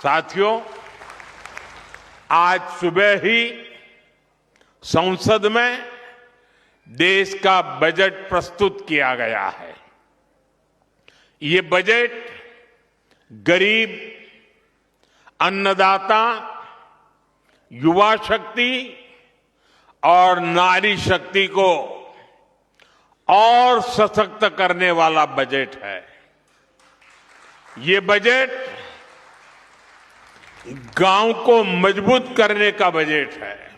साथियों, आज सुबह ही संसद में देश का बजट प्रस्तुत किया गया है। ये बजट गरीब, अन्नदाता, युवा शक्ति और नारी शक्ति को और सशक्त करने वाला बजट है। ये बजट गांव को मजबूत करने का बजट है।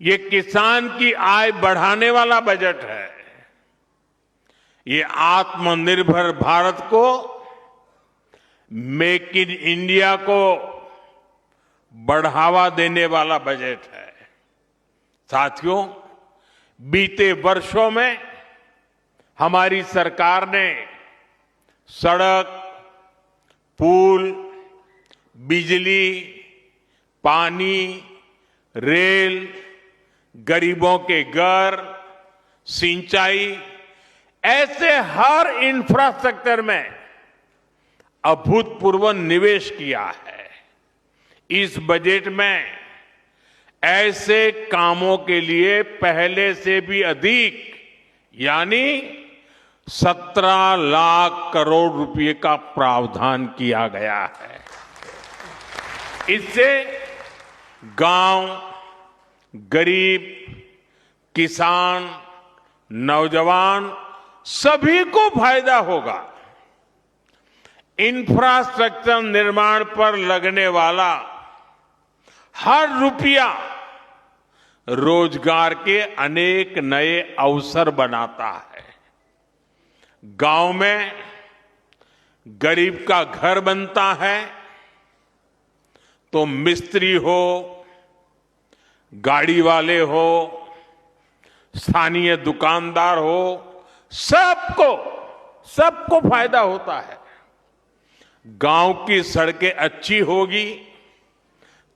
ये किसान की आय बढ़ाने वाला बजट है। ये आत्मनिर्भर भारत को, मेक इन इंडिया को बढ़ावा देने वाला बजट है। साथियों, बीते वर्षों में हमारी सरकार ने सड़क, पुल, बिजली, पानी, रेल, गरीबों के घर, सिंचाई, ऐसे हर इंफ्रास्ट्रक्चर में अभूतपूर्व निवेश किया है। इस बजट में ऐसे कामों के लिए पहले से भी अधिक यानी 17 लाख करोड़ रुपए का प्रावधान किया गया है। इससे गांव, गरीब, किसान, नौजवान सभी को फायदा होगा। इंफ्रास्ट्रक्चर निर्माण पर लगने वाला हर रुपया रोजगार के अनेक नए अवसर बनाता है। गांव में गरीब का घर बनता है तो मिस्त्री हो, गाड़ी वाले हो, स्थानीय दुकानदार हो, सबको फायदा होता है। गांव की सड़कें अच्छी होगी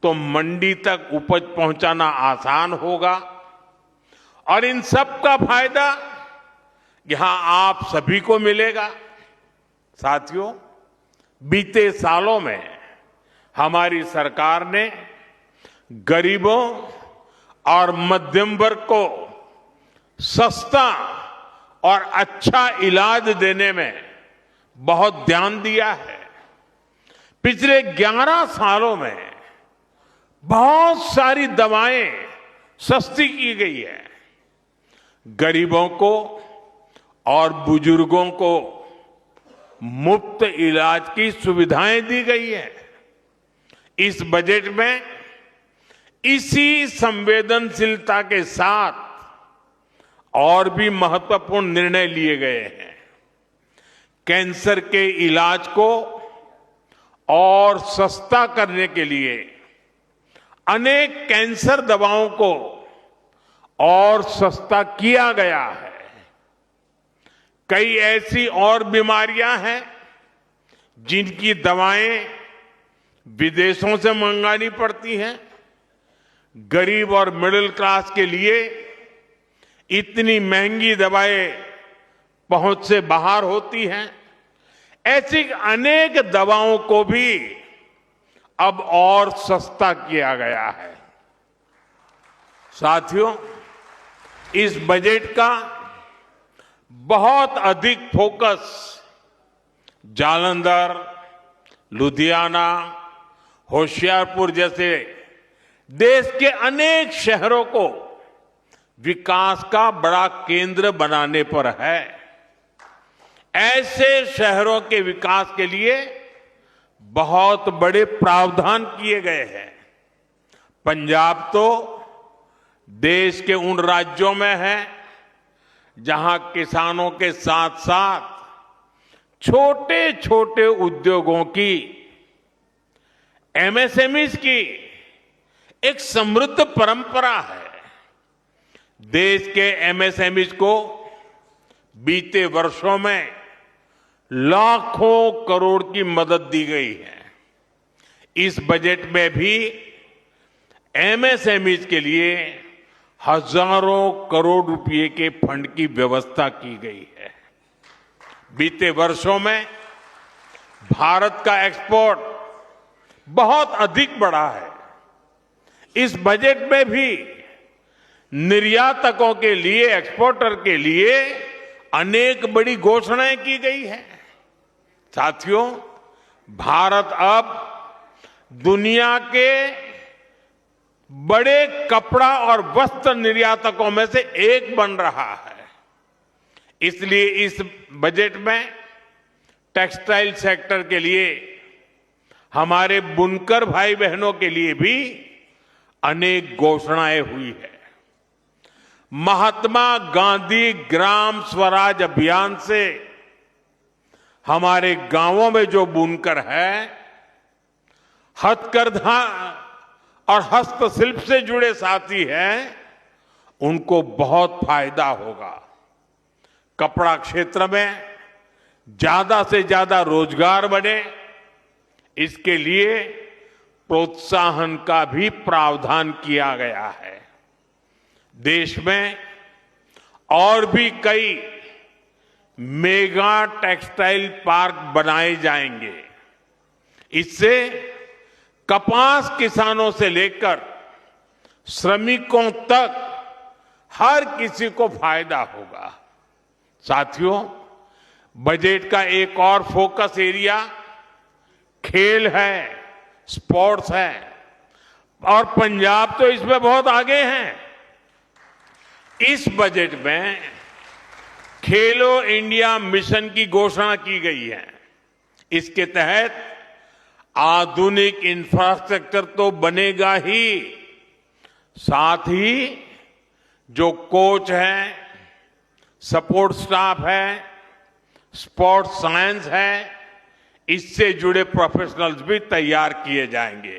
तो मंडी तक उपज पहुंचाना आसान होगा और इन सब का फायदा यहां आप सभी को मिलेगा। साथियों, बीते सालों में हमारी सरकार ने गरीबों और मध्यम वर्ग को सस्ता और अच्छा इलाज देने में बहुत ध्यान दिया है। पिछले 11 सालों में बहुत सारी दवाएं सस्ती की गई है। गरीबों को और बुजुर्गों को मुफ्त इलाज की सुविधाएं दी गई है। इस बजट में इसी संवेदनशीलता के साथ और भी महत्वपूर्ण निर्णय लिए गए हैं। कैंसर के इलाज को और सस्ता करने के लिए अनेक कैंसर दवाओं को और सस्ता किया गया है। कई ऐसी और बीमारियां हैं जिनकी दवाएं विदेशों से मंगानी पड़ती हैं। गरीब और मिडिल क्लास के लिए इतनी महंगी दवाएं पहुंच से बाहर होती हैं। ऐसी अनेक दवाओं को भी अब और सस्ता किया गया है। साथियों, इस बजट का बहुत अधिक फोकस जालंधर, लुधियाना, होशियारपुर जैसे देश के अनेक शहरों को विकास का बड़ा केंद्र बनाने पर है। ऐसे शहरों के विकास के लिए बहुत बड़े प्रावधान किए गए हैं। पंजाब तो देश के उन राज्यों में है जहां किसानों के साथ साथ छोटे छोटे उद्योगों की, एमएसएमईज की एक समृद्ध परंपरा है। देश के एमएसएमईज को बीते वर्षों में लाखों करोड़ की मदद दी गई है। इस बजट में भी एमएसएमईज के लिए हजारों करोड़ रुपए के फंड की व्यवस्था की गई है। बीते वर्षों में भारत का एक्सपोर्ट बहुत अधिक बढ़ा है। इस बजट में भी निर्यातकों के लिए, एक्सपोर्टर के लिए अनेक बड़ी घोषणाएं की गई हैं। साथियों, भारत अब दुनिया के बड़े कपड़ा और वस्त्र निर्यातकों में से एक बन रहा है। इसलिए इस बजट में टेक्सटाइल सेक्टर के लिए, हमारे बुनकर भाई बहनों के लिए भी अनेक घोषणाएं हुई है। महात्मा गांधी ग्राम स्वराज अभियान से हमारे गांवों में जो बुनकर है, हथकरघा और हस्तशिल्प से जुड़े साथी हैं, उनको बहुत फायदा होगा। कपड़ा क्षेत्र में ज्यादा से ज्यादा रोजगार बने, इसके लिए प्रोत्साहन का भी प्रावधान किया गया है। देश में और भी कई मेगा टेक्सटाइल पार्क बनाए जाएंगे। इससे कपास किसानों से लेकर श्रमिकों तक हर किसी को फायदा होगा। साथियों, बजट का एक और फोकस एरिया खेल है, स्पोर्ट्स है, और पंजाब तो इसमें बहुत आगे है। इस बजट में खेलो इंडिया मिशन की घोषणा की गई है। इसके तहत आधुनिक इंफ्रास्ट्रक्चर तो बनेगा ही, साथ ही जो कोच हैं, सपोर्ट स्टाफ है, स्पोर्ट्स साइंस है, इससे जुड़े प्रोफेशनल्स भी तैयार किए जाएंगे।